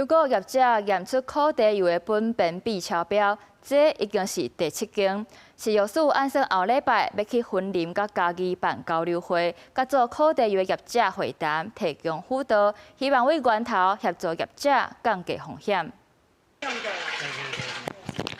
如果業者驗出可地油的苯並芘超標，這已經是第7件。食藥署按算後禮拜要去雲林甲嘉義辦交流會，甲做可地油的業者會談，提供輔導，希望為源頭協助業者降低風險。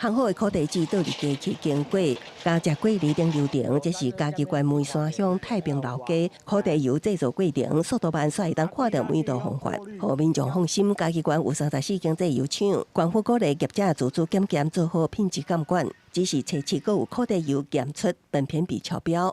烘好的可地籽倒入家去經過加熱過濾等流程，這是嘉義縣梅山鄉太平老街可地油製造過程，速度慢煞會當看到每道方法，讓民眾放心。嘉義縣有34間製油廠，縣府鼓勵業者自主檢做好品質監管，只是初次還有可地油檢出苯偏比超標。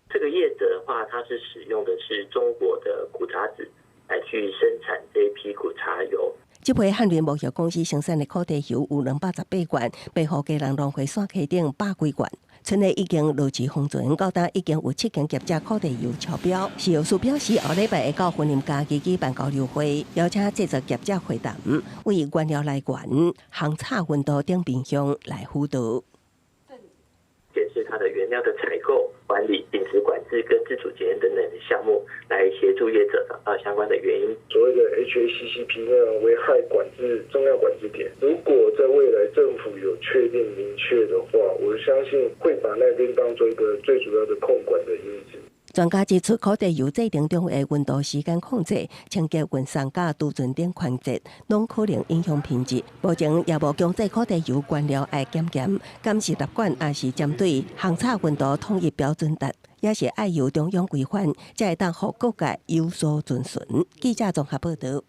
這個業者的話，它是使用的是中國的苦茶籽來去生產這一批苦茶油。這批漢源牧業公司生產的可地油有218罐，被予家人浪費山溪頂100幾罐，村內已經落市封存，到今已經有7間業者可地油超標。食藥署表示，後禮拜會到雲林嘉義舉辦交流會，邀請製作業者會談，為原料來源、烘炒溫度等面向來輔導。檢視它的原料的採購、管理、品質管制跟自主檢驗等等的項目，來協助業者找到相關的原因。所謂的 HACCP 呢，危害管制重要管制點，如果在未來政府有確定明確的話，我相信會把那邊當做一個最主要的控管的因子。專家指出，可地油制定中的溫度、時間控制、清潔、運送、甲儲存等環節，攏可能影響品質。目前也無強制可地油原料愛檢驗，監視習慣也是針對烘炒溫度統一標準值，也是愛由中央規範，才會當互各界有所遵循。記者綜合報道。